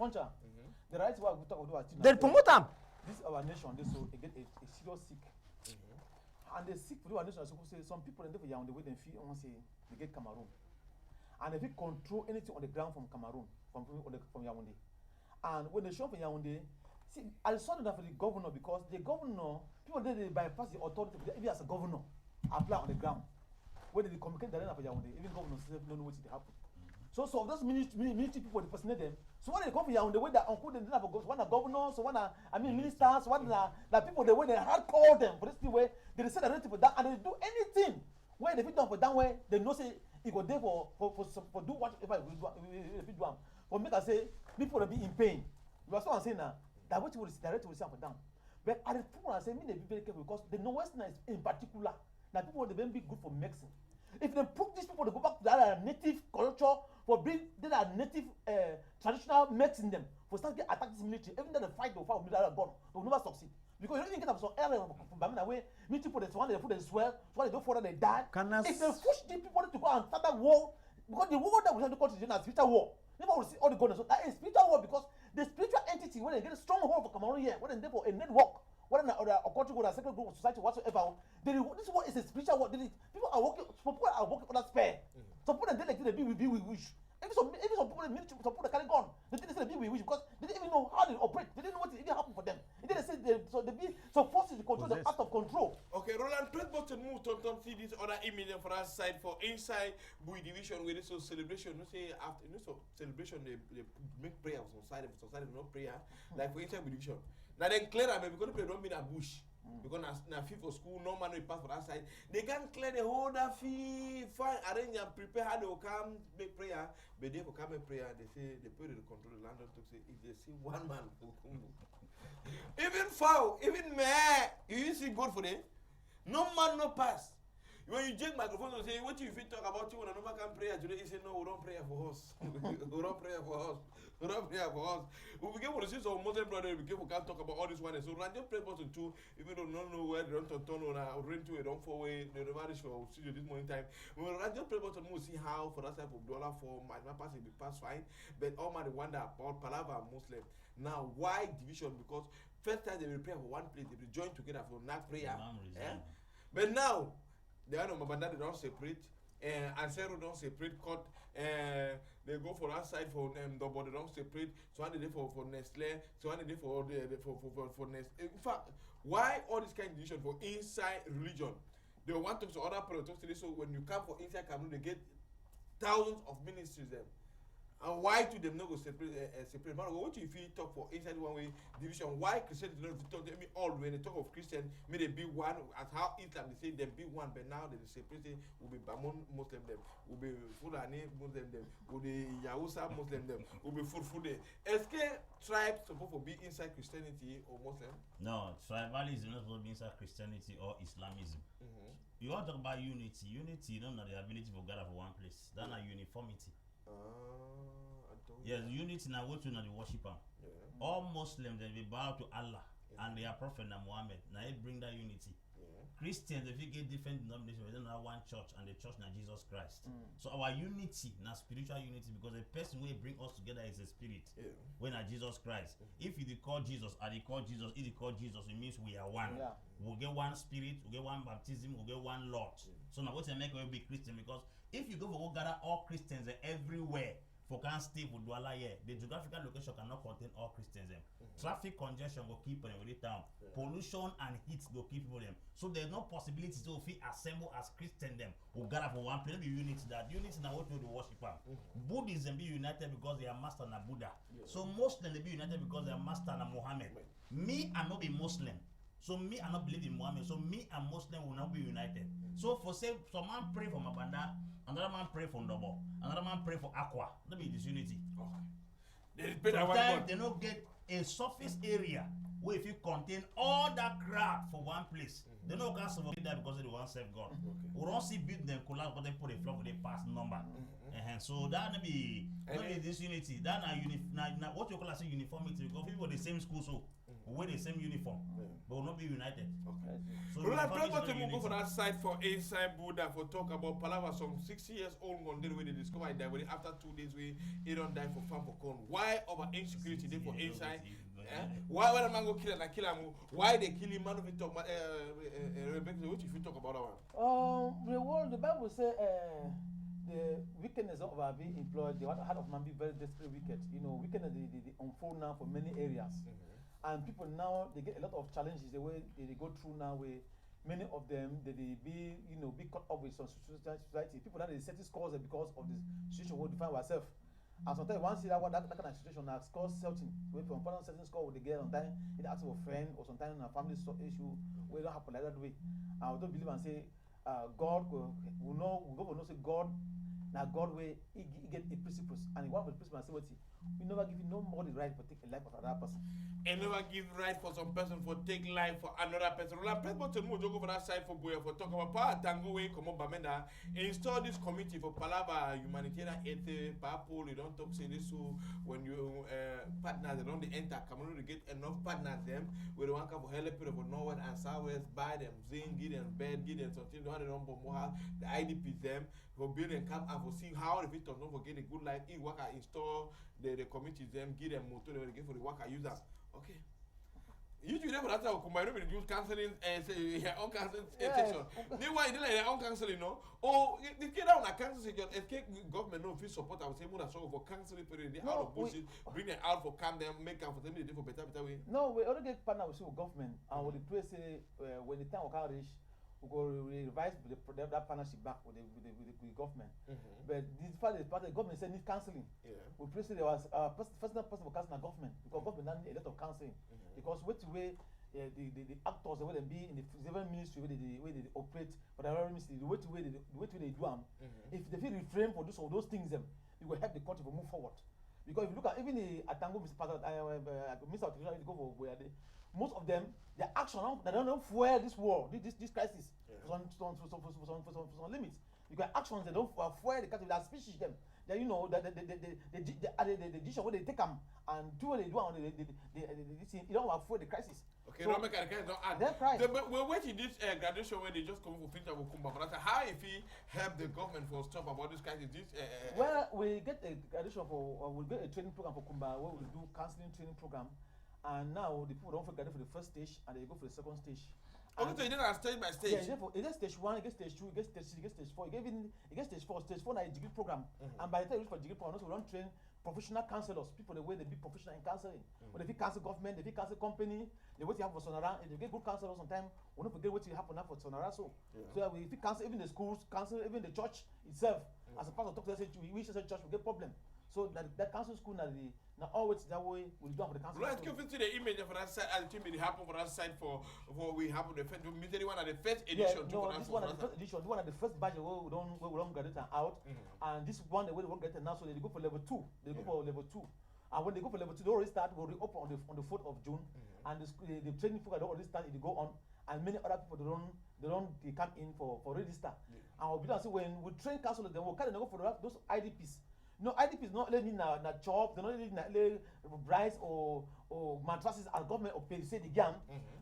Speaker 3: The right way we talk about
Speaker 1: They promote them.
Speaker 3: this our nation, this so again a serious sick. And the sick for our nation, so say some people in the Yaoundé way they feel on say they get Cameroon, and if you control anything on the ground from Cameroon, from Yaoundé, and when they show up in Yaoundé, see I saw that for the governor because the governor people they bypass the authority even as a governor apply on the ground. When they communicate directly for Yaoundé, even governors don't know what will happen. So of those military people, they personate them. So when they come from Yaoundé, when they uncle them, one are governors, so one are ministers, one are the people the way they hardcore them for this thing way they say they're ready for that and they do anything where they fit done for that way they know say it go there for do whatever we do do for make I say people will be in pain. You are saying now that what you will direct will say for them. But at the people I say me they be very careful because the Northwesterners in particular that people they be good for medicine. If they put these people to go back to their native culture for bring their native traditional medicine them for start get attack this military even though they fight with their gun they will never succeed because you don't even get some area from Bamina way military people they one they put they swear one they don't follow they die. If they push these people to go and start that war because the war that we have to continue as spiritual war never will see all the guns so that is spiritual war because the spiritual entity when they get a strong hold for Cameroon here when they for a network whether or culture or a second group of society whatsoever this war is a spiritual war people are working some people are working on that spare some people they like they be we wish even some people military some people they carry gun they didn't say they be we wish because they didn't even know how they operate they didn't know what even happen for them and then they say they be so forces to control them out of control.
Speaker 2: Okay, Roland, please button move to see this other image for us side for inside Bui division where this so celebration no say after no so celebration they make prayer for society no prayer like for inside Bui division. Now then clear them because they don't mean a bush. Because na fee for school, no man will pass for that side. They can clear the whole that fee, fine, arrange and prepare how they will come make prayer. But they will come make prayer, they say they put the control the landlord to say if they see one man even foul, even meh, you see good for them. No man no pass. When you take microphone and say, what if you talk about you when I never can pray today? You say, no, we don't pray for us. We don't pray for us. We don't pray for us. We begin to see some Muslim brothers, we can't talk about all this one. So I just pray button two, even though don't know where they don't turn on or rent to it, don't fall away, they never reach for studio this morning time. When I just pray button, we'll see how for that type of dollar for my pass it be pass fine. But all my wonder about Palava Muslim. Now, why division? Because first time they will pray for one place, they will join together for not prayer. But now, they are no Mabanda, they don't separate. Ansero don't separate court. They go for that side for them, but they don't separate. So one day for Nestle, so one day for Nestle. In fact, why all this kind of division for inside religion? They want to talk to other people talk to this. So when you come for inside Cameroon, they get thousands of ministries there. And why do them not go separate? Separate? Man, what if you talk for inside one way division? Why Christians don't talk to me all when they talk of Christian, may they be one as how Islam they say them be one, but now they separate will be Bamon Muslim them, will be Fulani Muslim them, will be Yausa Muslim them, will be Fulfude. SK tribes supposed to be inside Christianity or Muslim?
Speaker 4: No, tribalism is not supposed to be inside Christianity or Islamism. You want to talk about unity. Unity, you don't know the ability to gather for one place. That's not uniformity. Yes, unity now what you know the worshipper. All Muslims they bow to Allah and their prophet Muhammad. Now it bring that unity. Christians, if you get different denominations, we don't have one church, and the church now Jesus Christ. So our unity, now spiritual unity, because the person will bring us together is a spirit. When are Jesus Christ. If you call Jesus, or they call Jesus, if they call Jesus, it means we are one. We'll get one spirit, we'll get one baptism, we'll get one Lord. So now what you make will be Christian, because if you go gather all Christians everywhere, for can stay for Douala here, the geographical location cannot contain all Christians. Traffic congestion will keep them with it down. Pollution and heat will keep people them. So there's no possibility to if we assemble as Christian them who gather for one place. Be unity that unity now what we worship. Buddhism be united because they are master na Buddha. So Muslim they be united because they are master na Muhammad. Me I not be Muslim. So me I not believe in Muhammad. So me and Muslim will not be united. So for say some man pray for Mabanda, another man pray for Ndobo, another man pray for Aqua. That be disunity. Sometimes they don't get a surface area where if you contain all that crowd for one place, they don't can survive that because they want to serve God. We don't see build them collapse, but they put a flock with a pass number. So that be disunity. That now what you call as uniformity, because people the same school, so we wear the same uniform, but will not be united. So
Speaker 2: let's go for that side for inside Buddha for talk about Palava, some 6 years old one day when they discovered that when after 2 days we don't die for farm for corn. Why over insecurity they for inside? Why when a man go kill and kill him? Why they kill him? Man, if you talk about Rebecca, what if you talk about that one?
Speaker 3: The Bible say the wickedness of our being employed, the heart of man be very desperate wicked. You know, wickedness they unfold now for many areas. And people now they get a lot of challenges the way they go through now where many of them they be be caught up with some society. People now they set scores because of the situation we define ourselves. And sometimes once you see that kind of situation now scores setting. When from one certain score with the girl on time, it asks for a friend or sometimes in a family issue where it don't happen like that way. I don't believe and say God will know say God. Now God will he get a principles and one of the principles say what we never give you no more the right for take a life of another person.
Speaker 2: And never give right for some person for take life for another person. People to move over that side for boy for talk about power tango way come up Bamenda install this committee for Palava humanitarian aid people you don't talk say this so when you partners they don't enter Cameroon to get enough partners them we don't want for help people for north and southwest buy them zinc give them bed give them something they don't more the IDPs them for building camp and for seeing how the victims don't forget a good life in worker install the committees them give them motor they get for the worker users. Okay. Usually for that time combine with use counseling and say on counseling section. They why they like on counseling no. Oh they get down a counseling section escape government no feel support I would say more so for counseling period they out of bullshit bring them out for calm them make them for them they for better way.
Speaker 3: No, we already get partner with government and with the place say when the time will reach we go revise that partnership back with the government. But this part the government said need counseling. We pray there was first person for counseling government because government need a lot of counseling because what way the actors the way they be in the civil ministry where they operate for the ministry the way they do them. If they feel refrain for those things them it will help the country to move forward. Because if you look at even the Atango Mr. go for where they most of them, their action, they don't fuel this war, this crisis for some limits. Because actions, they don't fuel the country, they species them. They, you know, the decision where they take them and do what they do, they don't fuel the crisis.
Speaker 2: Okay,
Speaker 3: so,
Speaker 2: don't make a don't add.
Speaker 3: That's right.
Speaker 2: We're waiting this graduation where they just come for Finta Wukumba. But how if he help the government for stop about this crisis?
Speaker 3: Well, we get a graduation for, we'll get a training program for Kumba where we'll do counseling training program. And now the people don't forget for the first stage and they go for the second stage.
Speaker 2: Okay, so you did stage by stage.
Speaker 3: Yeah, it gets stage 1, it gets stage 2, it gets stage 3, it gets stage 4, it gets stage 4. Stage 4 is a degree program. And by the time you reach for degree program, also we don't train professional counselors, people the way they be professional in counseling. But if you counsel government, if you counsel company, the way you have for Sonara, if you get good counselors sometimes, we don't forget what you happen now for Sonara. So if you counsel even the schools, counsel even the church itself, as a part of talk to the church, we say church will get problem. So that council school now always that way we'll do for the council.
Speaker 2: Let's give it to the image for that side. I think it happen for that side for we happen the first one at the first edition.
Speaker 3: No, this one at the first edition. This one at the first batch where we don't graduate out, and this one the way they won't get now, so they go for level 2. They go for level 2. And when they go for level 2, they already start. We'll reopen on the 4th of June, and the training program already start. They go on, and many other people they come in for register. And we'll be done. So when we train counselors, then we'll kind of go for those IDPs. No, IDP is not letting na job, they're not letting na rice or mattresses and government or pay say the gam.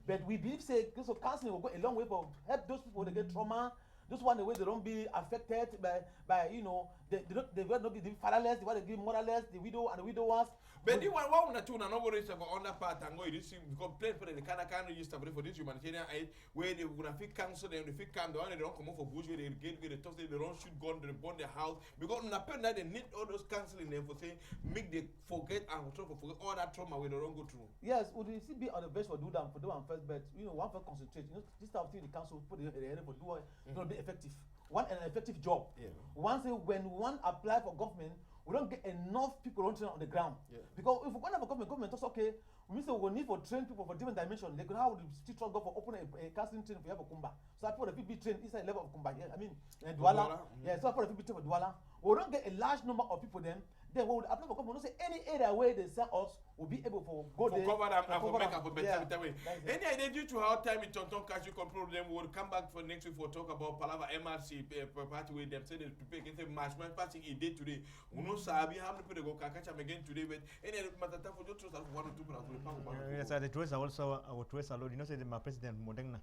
Speaker 3: But we believe say so counseling will go a long way for help those people that get trauma. Those one the way they don't be affected by they will not be the fatherless, they want to give motherless, the widow and the widowers.
Speaker 2: But the one na two na no go reach for under part and go receive complaint for the can register for this humanitarian aid where they gonna fit cancel them, they fit come the one they don't come out for bush where they get the talk they don't shoot gun, they burn their house because na pen that they need all those cancelling them for say make they forget and forget all that trauma where they don't go through.
Speaker 3: Yes, would the CB on the best for do them for do one first, but one first concentrate. This type of thing the council put the head for do it's gonna be effective. One an effective job.
Speaker 2: Yeah.
Speaker 3: Once when one apply for government, we don't get enough people on the ground. Yeah. Because if we're going to have a government talks okay, we say we need for train people for different dimensions. They could have the teachers go for open a casting train if we have a Kumba. So I put a people train inside level of Kumba. Yeah, I mean Douala. Yeah, so I put a people train for Douala. We don't get a large number of people then we would apply for government. Don't say any area where they sell us will be able to go there.
Speaker 2: Cover them and for make up a better way. Any idea due to how time it don't catch you control them, we will come back for next week for talk about Palava MRC party with them say they prepare against the match passing a day today. We know Sabi how many people go catch them again today, but any matter for just trust 1 or 2 people.
Speaker 1: Yes, the choice also our choice alone. You know, say my president Modena.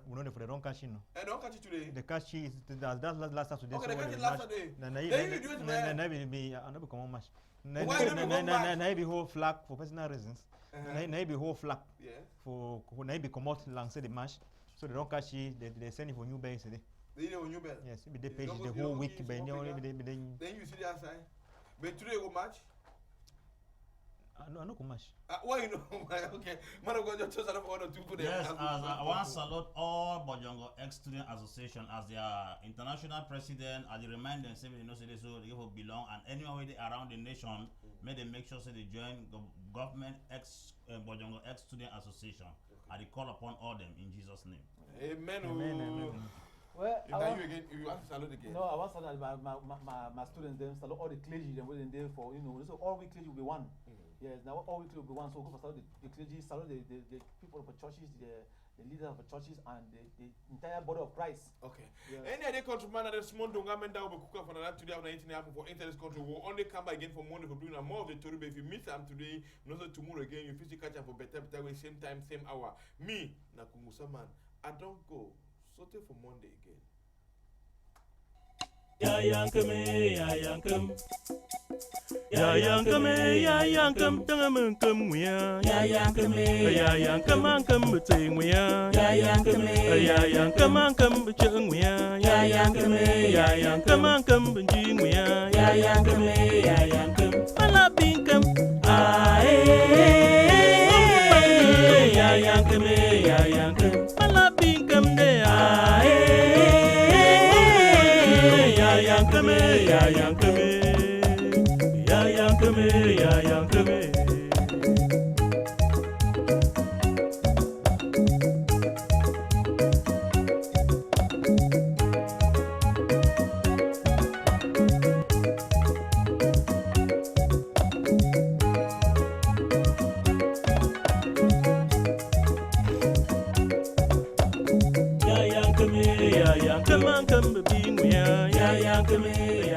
Speaker 1: We know for the wrong cash,
Speaker 2: I don't catch it today.
Speaker 1: The cash is that's last Saturday.
Speaker 2: Okay, the cash last Saturday.
Speaker 1: Much. Na be whole flag for personal reasons. Na be whole flag for na be come out lancé the match. So they don't catch it. They send it for new base today.
Speaker 2: They need a new bell.
Speaker 1: Yes, they page the whole week. Then you
Speaker 2: see the outside. But today go match.
Speaker 1: No, come match.
Speaker 2: Why you know? Okay, man, I'm going to just another 1 or 2 today.
Speaker 4: Yes, I want to salute all Bojongo Ex-Student Association as their international president. As they remind them, say they know say they belong, and anywhere they around the nation, may they make sure say they join the government Bojongo Ex-Student Association. I call upon all them in Jesus' name.
Speaker 2: Amen.
Speaker 3: Well,
Speaker 2: you want to salute again?
Speaker 3: No, I want to salute my students. Them salute all the clergy. Them waiting there for So all we clergy will be one. Yes, now all we clergy will be one. So go for salute the clergy, salute the people of the churches, the leaders of the churches, and the entire body of Christ.
Speaker 2: Okay. Yeah. Any other countryman that is small don't come down with cook for another today after 19 happen for enter this country. We'll only come back again for Monday for bringing more of the story. But if you miss them today, not tomorrow again, you physically catch up for better way, same time, same hour. Me, Nakumusa man, I don't go. Sote for Monday again.
Speaker 10: Ya yankum, ya yankum. Ya yankum, ya yankum, tangamunkum ya. Ya yankum, ya yankum, ankum between ya. Ya yankum, ya yankum, ankum between ya. Ya yankum, ya yankum, ankum between ya. Ya yankum, ya yankum. Malabinkum, ya yankum, ya yankum. Malabinkum de ya yankame, ya yankame, ya yankame, ya yankame. Ya yankame, ya yankame, ya yankame.